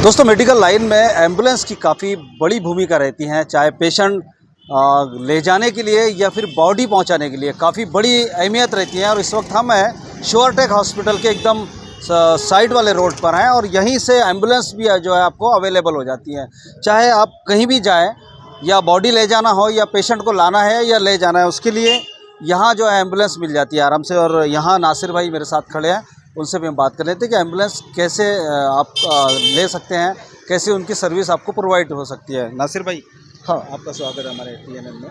दोस्तों medical line में ambulance की काफ़ी बड़ी भूमिका रहती है, चाहे पेशेंट ले जाने के लिए या फिर बॉडी पहुंचाने के लिए काफ़ी बड़ी अहमियत रहती है। और इस वक्त हम हैं श्योरटेक हॉस्पिटल के एकदम साइड वाले रोड पर हैं और यहीं से एम्बुलेंस भी जो है आपको अवेलेबल हो जाती है। चाहे आप कहीं भी जाएं या बॉडी ले जाना हो या पेशेंट को लाना है या ले जाना है, उसके लिए यहाँ जो है एम्बुलेंस मिल जाती है आराम से। और यहाँ नासिर भाई मेरे साथ खड़े हैं, उनसे भी हम बात कर लेते हैं कि एम्बुलेंस कैसे आप ले सकते हैं, कैसे उनकी सर्विस आपको प्रोवाइड हो सकती है। नासिर भाई, हाँ, आपका स्वागत है हमारे TNN में।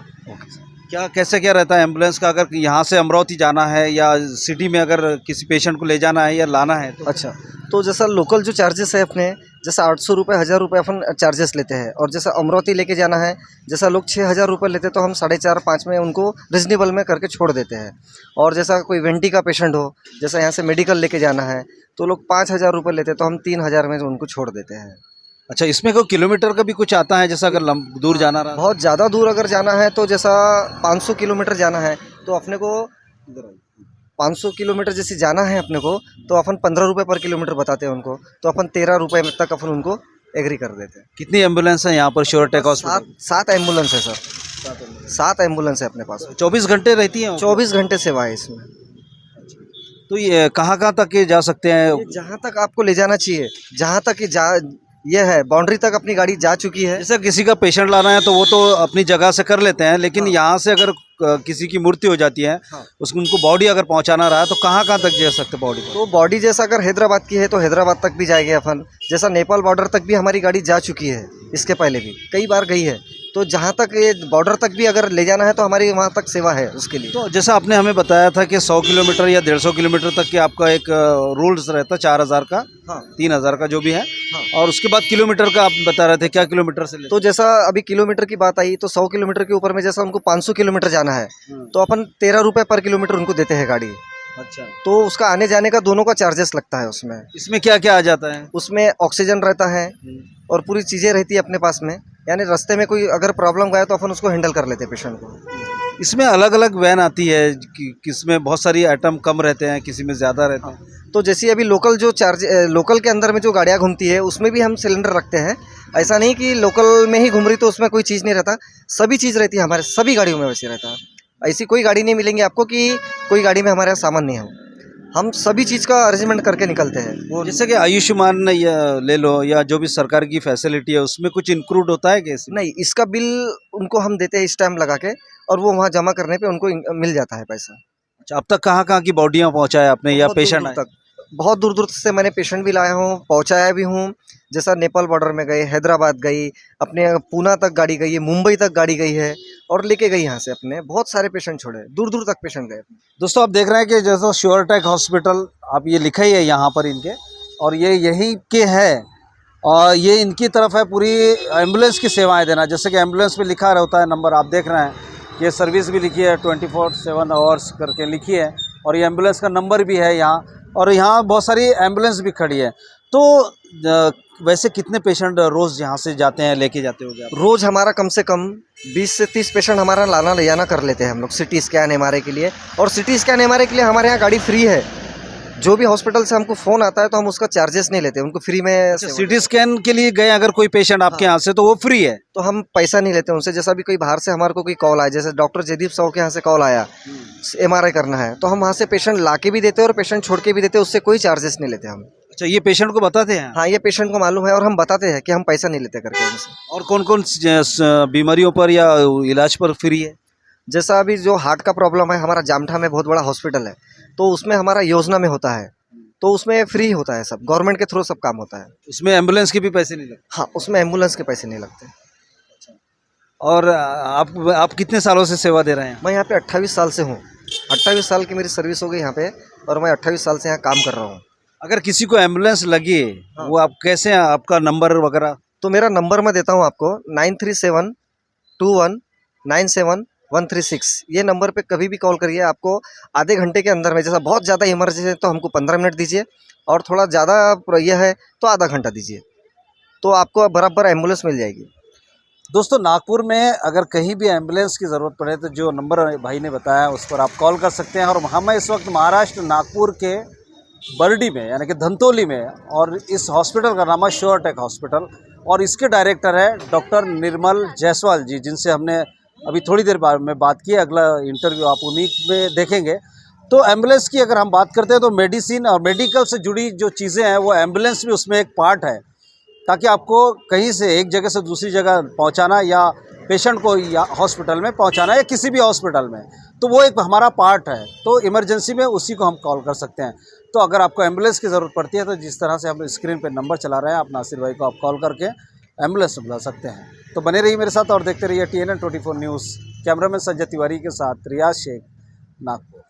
ओके सर, क्या रहता है एम्बुलेंस का, अगर यहाँ से अमरावती जाना है या सिटी में अगर किसी पेशेंट को ले जाना है या लाना है तो? अच्छा, तो जैसा लोकल जो चार्जेस है अपने, जैसा 800 रुपये 1000 रुपये अपन चार्जेस लेते हैं। और जैसा अमरावती लेके जाना है, जैसा लोग 6000 रुपये लेते हैं तो हम 4.5-5 में उनको रिजनेबल में करके छोड़ देते हैं। और जैसा कोई वेंटी का पेशेंट हो, जैसा यहाँ से मेडिकल लेके जाना है तो लोग 5000 रुपये लेते हैं तो हम 3000 में उनको छोड़ देते हैं। अच्छा, इसमें कोई किलोमीटर का भी कुछ आता है, जैसा अगर दूर जाना रहा? बहुत ज़्यादा दूर अगर जाना है तो जैसा 500 किलोमीटर जाना है तो अपने को 500 किलोमीटर जैसे जाना है अपने को तो अपन 15 रुपये पर किलोमीटर बताते हैं उनको, तो अपन 13 रुपये तक अपन उनको एग्री कर देते हैं। कितनी एम्बुलेंस है यहाँ पर श्योरटेक हॉस्पिटल? 7 एम्बुलेंस है सर, 7 एम्बुलेंस है अपने पास। 24 घंटे रहती है? 24 घंटे सेवा है इसमें। तो ये कहाँ तक ये जा सकते हैं? जहाँ तक आपको ले जाना चाहिए, जहाँ तक ये है बाउंड्री तक अपनी गाड़ी जा चुकी है। जैसे किसी का पेशेंट लाना है तो वो तो अपनी जगह से कर लेते हैं, लेकिन यहाँ से अगर किसी की मृत्यु हो जाती है, उसको उनको बॉडी अगर पहुँचाना रहा तो कहाँ तक जा सकते बॉडी? तो बॉडी जैसा अगर हैदराबाद की है तो हैदराबाद तक भी जाएंगे अपन, जैसा नेपाल बॉर्डर तक भी हमारी गाड़ी जा चुकी है, इसके पहले भी कई बार गई है। तो जहाँ तक ये बॉर्डर तक भी अगर ले जाना है तो हमारी वहाँ तक सेवा है उसके लिए। तो जैसा आपने हमें बताया था कि 100 किलोमीटर या 150 किलोमीटर तक के आपका एक रूल्स रहता है, 4000 का, हाँ, 3000 का जो भी है, हाँ। और उसके बाद किलोमीटर का आप बता रहे थे, क्या किलोमीटर से तो जैसा अभी किलोमीटर की बात आई तो 100 किलोमीटर के ऊपर में जैसा उनको 500 किलोमीटर जाना है तो अपन 13 रुपये पर किलोमीटर उनको देते हैं गाड़ी। अच्छा, तो उसका आने जाने का दोनों का चार्जेस लगता है उसमें। इसमें क्या क्या आ जाता है? उसमें ऑक्सीजन रहता है और पूरी चीज़ें रहती है अपने पास में, यानी रास्ते में कोई अगर प्रॉब्लम गया तो अपन उसको हैंडल कर लेते हैं पेशेंट को। इसमें अलग अलग वैन आती है किसमें बहुत सारी आइटम कम रहते हैं, किसी में ज़्यादा रहते हैं। तो जैसे अभी लोकल के अंदर में जो गाड़ियाँ घूमती है उसमें भी हम सिलेंडर रखते हैं। ऐसा नहीं कि लोकल में ही घूम रही तो उसमें कोई चीज़ नहीं रहता, सभी चीज़ रहती है हमारे सभी गाड़ियों में वैसे रहता है। ऐसी कोई गाड़ी नहीं मिलेंगी आपको कि कोई गाड़ी में हमारे यहाँ सामान नहीं है। हम सभी चीज़ का अरेंजमेंट करके निकलते हैं। वो जैसे कि आयुष्मान या ले लो या जो भी सरकार की फैसिलिटी है, उसमें कुछ इंक्लूड होता है कैसे? नहीं, इसका बिल उनको हम देते हैं स्टैम्प लगा के और वो वहाँ जमा करने पे उनको मिल जाता है पैसा। अच्छा, अब तक कहाँ की बॉडियाँ पहुँचाया आपने या पेशेंट तक? बहुत दूर दूर से मैंने पेशेंट भी लाया हूँ, पहुँचाया भी हूँ। जैसा नेपाल बॉर्डर में गए, हैदराबाद गई, अपने पूना तक गाड़ी गई है, मुंबई तक गाड़ी गई है और लेके गई यहाँ से अपने बहुत सारे पेशेंट छोड़े, दूर दूर तक पेशेंट गए। दोस्तों आप देख रहे हैं कि जैसे श्योरटेक हॉस्पिटल, आप ये लिखा ही है यहाँ पर इनके, और ये यहीं के है और ये इनकी तरफ है पूरी एम्बुलेंस की सेवाएं देना। जैसे कि एम्बुलेंस पे लिखा रहता है नंबर, आप देख रहे हैं, ये सर्विस भी लिखी है 24/7 आवर्स करके लिखी है, और ये एम्बुलेंस का नंबर भी है यहाँ, और यहाँ बहुत सारी एम्बुलेंस भी खड़ी है। तो वैसे कितने पेशेंट रोज़ यहाँ से जाते हैं, लेके जाते हो गया? रोज़ हमारा कम से कम 20 से 30 पेशेंट हमारा लाना ले जाना कर लेते हैं हम लोग सिटी स्कैन MRI के लिए। और सिटी स्कैन MRI के लिए हमारे यहाँ गाड़ी फ्री है। जो भी हॉस्पिटल से हमको फ़ोन आता है तो हम उसका चार्जेस नहीं लेते, उनको फ्री में। सिटी स्कैन के लिए गए अगर कोई पेशेंट आपके यहाँ से तो वो फ्री है, तो हम पैसा नहीं लेते उनसे। जैसा भी कोई बाहर से हमारे को कोई कॉल आया, जैसे डॉक्टर जयदीप साहू के यहाँ से कॉल आया, MRI करना है, तो हम वहाँ से पेशेंट ला के भी देते हैं और पेशेंट छोड़ के भी देते हैं, उससे कोई चार्जेस नहीं लेते हम। अच्छा, ये पेशेंट को बताते हैं? हाँ, ये पेशेंट को मालूम है और हम बताते हैं कि हम पैसा नहीं लेते करके उनसे। और कौन कौन बीमारियों पर या इलाज पर फ्री है? जैसा अभी जो हार्ट का प्रॉब्लम है, हमारा जामठा में बहुत बड़ा हॉस्पिटल है, तो उसमें हमारा योजना में होता है, तो उसमें फ्री होता है, सब गवर्नमेंट के थ्रू सब काम होता है। उसमें एम्बुलेंस के भी पैसे नहीं लगते? हाँ, उसमें एम्बुलेंस के पैसे नहीं लगते। और आप कितने सालों से सेवा दे रहे हैं? मैं यहाँ पे 28 साल से हूँ। 28 साल की मेरी सर्विस हो गई यहाँ पे और मैं 28 साल से यहाँ काम कर रहा हूँ। अगर किसी को एम्बुलेंस लगी, हाँ, वो आप कैसे, आपका नंबर वगैरह? तो मेरा नंबर मैं देता हूँ आपको, 9372197136। ये नंबर पे कभी भी कॉल करिए। आपको आधे घंटे के अंदर में, जैसा बहुत ज़्यादा इमरजेंसी है तो हमको 15 मिनट दीजिए, और थोड़ा ज़्यादा यह है तो आधा घंटा दीजिए, तो आपको बराबर एम्बुलेंस मिल जाएगी। दोस्तों नागपुर में अगर कहीं भी एम्बुलेंस की ज़रूरत पड़े तो जो नंबर भाई ने बताया उस पर आप कॉल कर सकते हैं। और हम इस वक्त महाराष्ट्र नागपुर के बरडी में यानी कि धंतोली में, और इस हॉस्पिटल का नाम है श्योरटेक हॉस्पिटल, और इसके डायरेक्टर है डॉक्टर निर्मल जायसवाल जी, जिनसे हमने अभी थोड़ी देर बाद में बात की। अगला इंटरव्यू आप उन्हीं में देखेंगे। तो एम्बुलेंस की अगर हम बात करते हैं तो मेडिसिन और मेडिकल से जुड़ी जो चीज़ें हैं वो एम्बुलेंस भी उसमें एक पार्ट है, ताकि आपको कहीं से एक जगह से दूसरी जगह पहुंचाना या पेशेंट को या हॉस्पिटल में पहुंचाना या किसी भी हॉस्पिटल में, तो वो एक हमारा पार्ट है। तो इमरजेंसी में उसी को हम कॉल कर सकते हैं। तो अगर आपको एम्बुलेंस की ज़रूरत पड़ती है तो जिस तरह से हम स्क्रीन पर नंबर चला रहे हैं, आप नासिर भाई को आप कॉल करके एम्बुलेंस बुला सकते हैं। तो बने रहिए मेरे साथ और देखते रहिए TNN 24 news. Cameraman Sanjay Tiwari के साथ रियाज शेख, नागपुर।